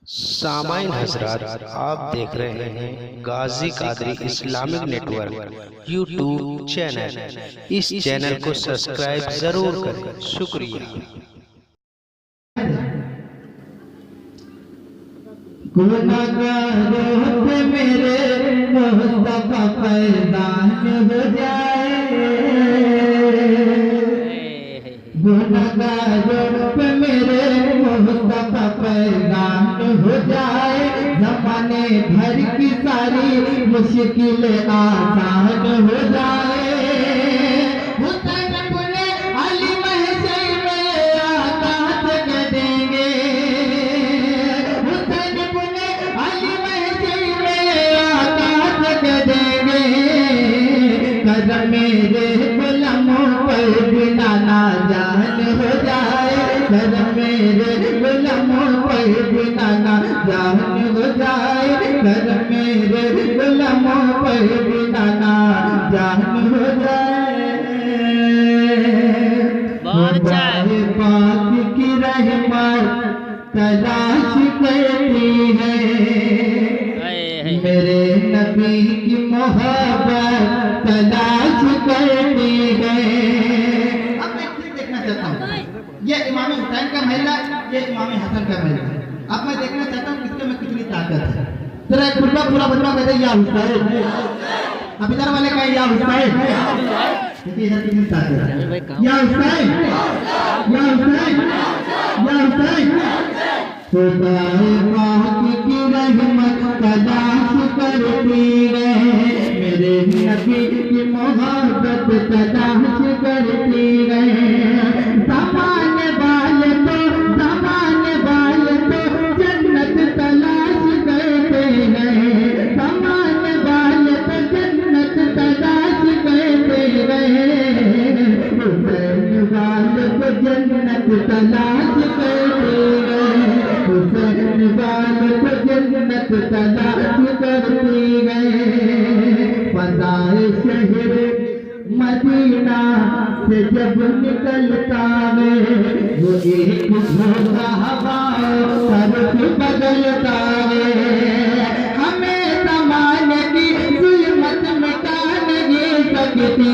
सामाइन हजरात, आप देख रहे हैं Ghazi Qadri Islamic network YouTube channel. इस चैनल को सब्सक्राइब जरूर करें, शुक्रिया। गुनाहगारों पे मेरे मुस्तफा फैजान हो जाए, गुनाहगारों पे मेरे मुस्तफा फैजान हो जाए, ज़माने भर की सारी मुश्किलें आसान हो जाए। मेरे गुलामों पर बिना ना जान हो जाए, मेरे गुलामों पर बिना ना जान हो जाए, मेरे गुलामों पर बिना ना जान हो जाए। पाक की रहमत तलाश करती है, मेरे नबी की मोहब्बत तलाश करती है। अब मैं फिर देखना चाहता हूँ, ये इमाम हुसैन का महल है, ये इमाम हसन का महल है। अब मैं देखना चाहता हूँ किसके में कितनी ताकत है। तेरा एक पूरा बदला कहते या हुसैन, अब इधर वाले का या हुसैन, देखिए इधर कितनी ताकत है। या हुसैन, या हुसैन, या हुसैन। खुदाए पाक की रहमत तलाश करती है, मेरे नबी की मोहब्बत तलाश करती है। ज़माने वाले तो जन्नत तलाश करते हैं, ज़माने वाले तो जन्नत तलाश करते हैं, हुसैन वाले तो जन्नत तलाश करते हैं, हुसैन वाले तो जन्नत तलाश करती है। फज़ाए शहर मदीना से जब निकलता है, वो एक झोंका हवा तरफ बदलता है। हमें ज़माने की ज़ुल्मत मिटा नहीं सकती,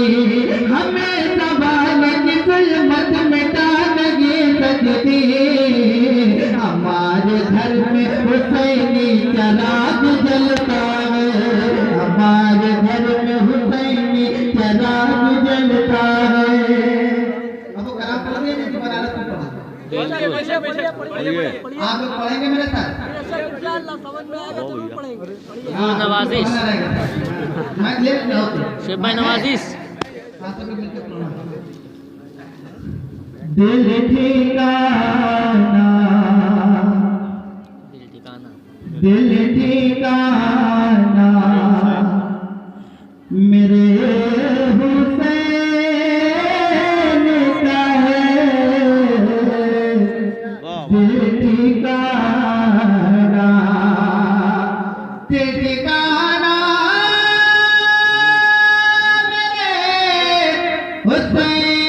हमें ज़माने की ज़ुल्मत मिटा नहीं सकती। हमारे घर में हुसैनी चराग जलता है, हमारे घर में हुसैनी चराग जलता है। अब वो कलाम पढ़ेंगे नहीं, बनारस में पढ़ेंगे, आप लोग पढ़ेंगे मेरे साथ। नवाजिश मैं ले जाऊँ शेख भाई नवाजिश। दिल ठिकाना, दिल ठिकाना मेरे हुसैन का है, दिल ठिकाना, दिल ठिकाना मेरे हुसैन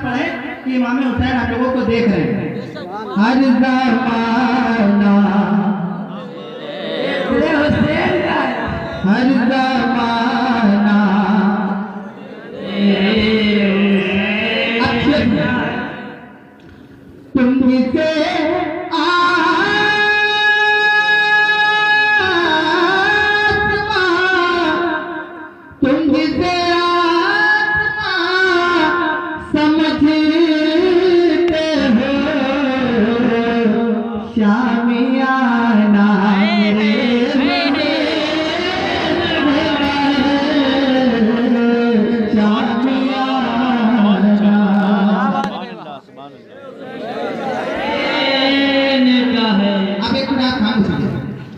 पढ़े कि इमाम हुसैन आप लोगों को देख रहे हैं। हर ज़माना मेरे हुसैन का, हर ज़माना अच्छे तुम जिसे शामियाना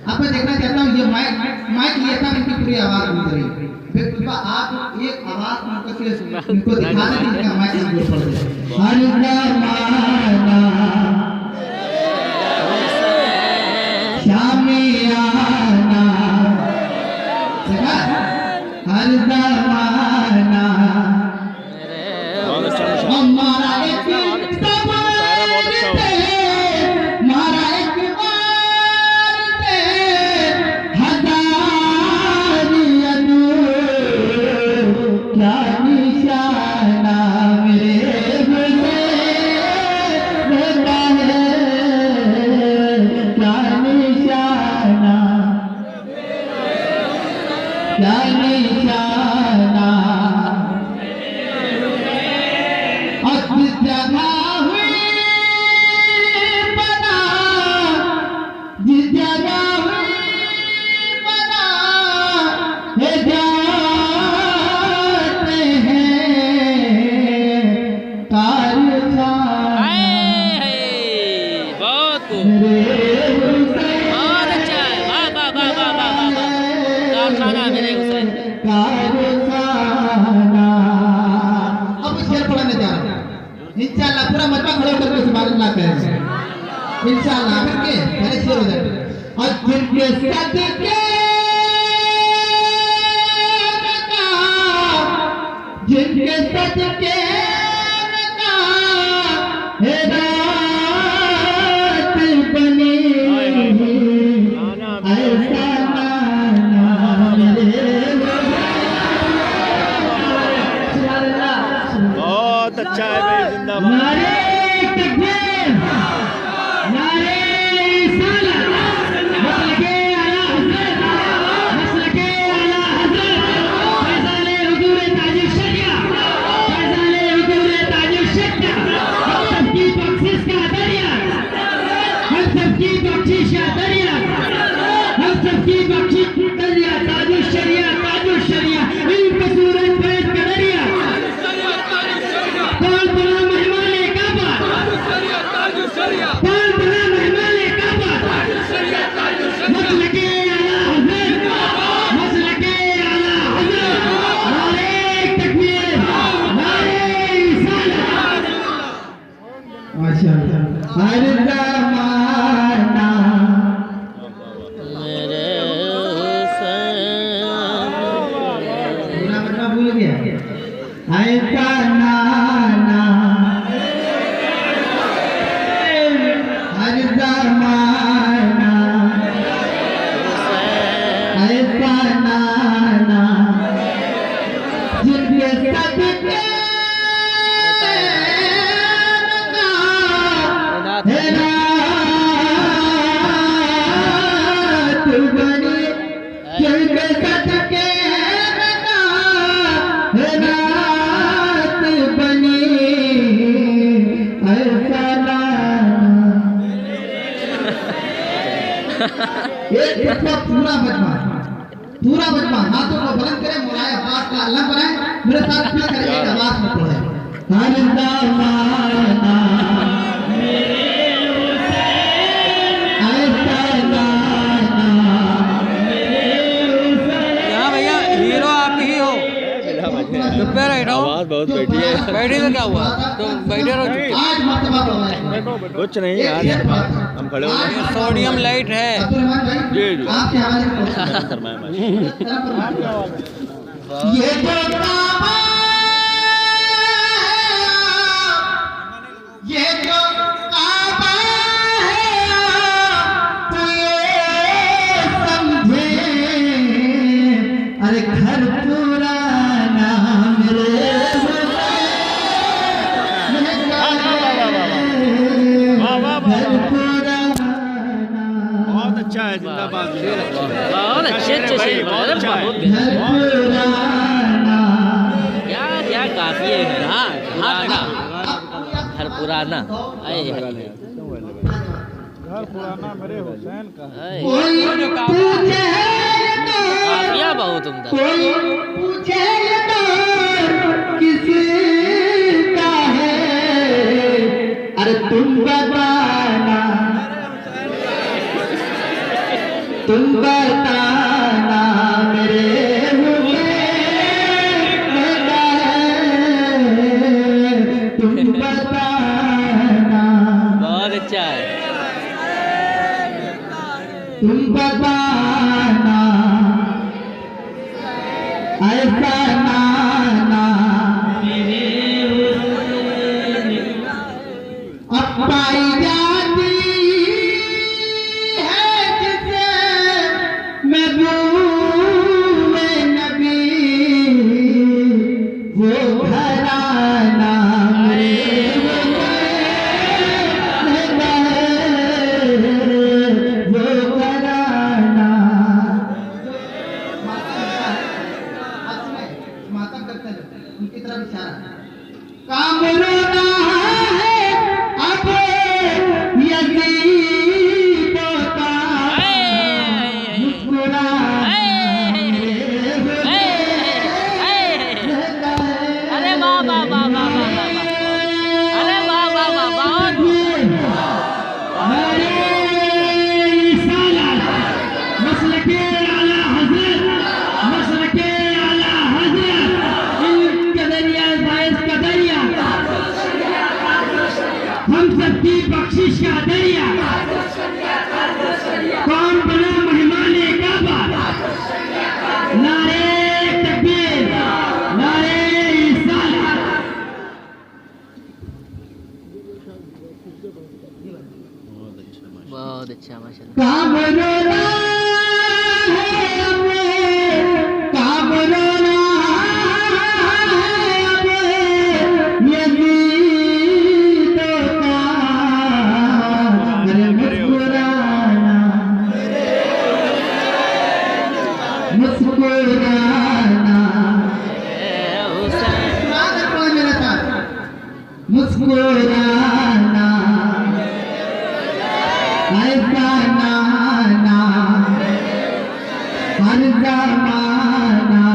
अब मैं देखना चाहता हूँ, ये माइक लिया था, इनकी पूरी आवाज निकल रही। फिर आप एक आवाज इनको दिखाने की इनका माइक पड़ जाए। क्या निशाना अब जगह हुई बना जिस जगह हुई बना है जाते हैं कारखाना बहुत खूब, बहुत अच्छा है। वाह वाह वाह वाह वाह वाह वाह। कारखाना मेरे हुसैन। कारखाना अब शेर पढ़ने जा रहा हूं इंशाअल्लाह। पूरा मजमा खड़े होकर के सुभान अल्लाह कहेंगे इंशाअल्लाह। करके पहले शेर हो जाए। और जिनके सदके जिनके सदके है रात बनी ऐसा बहुत अच्छा है भाई, जिंदाबाद। नारे तकबीर नारे रिसालत मसलके आला हज़रत मसलके आला हज़रत फैज़ाने हुजूर ताजुल शरिया फैज़ाने हुजूर ताजुल शरिया हम सबकी बख्शिश का दरिया हम सबकी बख्शिश का दरिया हम सबकी बख्शिश दरिया ताजुल शरिया इल्म पे सूरज फैज़ का दरिया कौन बना मेहमान काबा कौन बना मेहमान काबा मसलके आला हज़रत मसलके आला हज़रत नारे तकबीर नारे रिसालत माशाअल्लाह हर ज़माना मेरे हुसैन। पूरा मतलब भूल गया ऐसा नाना हर ज़माना ऐसा नाना जिनके सदके है रात बनी जिनके सदके है रात बनी ऐसा एक दफा पूरा बजमा हाथों को बुलंद करें मुलायम आवाज का अल्लाह बनाए मेरे साथ फिर करें एक आवाज में पढ़े हर ज़माना ऐसा नाना क्या भैया हीरो आप ही हो। चुप पे बैठो, आवाज बहुत बैठी है। बैठे तो क्या हुआ, तो बैठे रहो चुप। आज मर्तबा पढ़ाए कुछ नहीं यार, हम खड़े हो गए। ये सोडियम लाइट है। अब्दुलरहमान भाई जी, जी। आपके हवाले से फरमाएं भाई। ये जो काबा ये जो काबा है तो ये समझे अरे घर पुराना मेरे घर पुराना बहुत अच्छा है, जिंदाबाद। बहुत अच्छे अच्छे शेर बहुत घर पुराना क्या क्या काफी है। हाँ पुराना घर पुराना। कोई पूछे तो काफिया बहुत उम्दा। कोई पूछे तो किसका है अरे तुम बताना मेरे तुम बताना बहुत अच्छा है। तुम बताना ऐसा नाना अब पाई जाती है जिसे महबूब नबी वो घराना वो घराना बख्शिश का दरिया, कौन बना मेहमान काबा, नारे तकबीर, नारे रिसालत। बहुत अच्छा माशाल्लाह। कामरोना है अब, कामरोना है अब, यजीदों का अरे मुस्कुराना, मुस्कुराना, मेरा साथ मुस्कुराना, ऐसा नाना हर जमाना,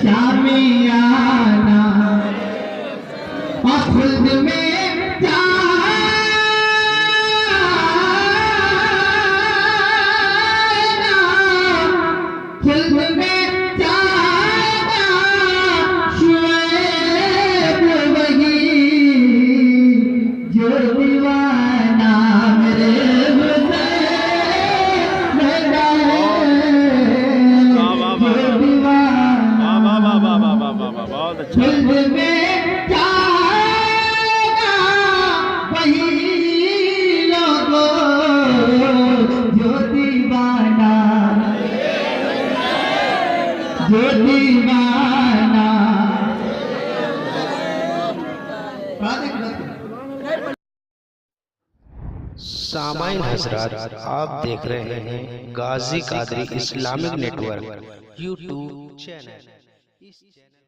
शामियाना और खुद में जाना, खुद में जाना, शुएब वही जो दीवाना मेरे हुसैन मेरा है, जो दीवाना बहुत अच्छा। खुद में जाना वही लोगों जो दीवाना, जो दीवाना। सामाइन हजरात, आप देख रहे हैं Ghazi Qadri Islamic network YouTube channel. इस चैनल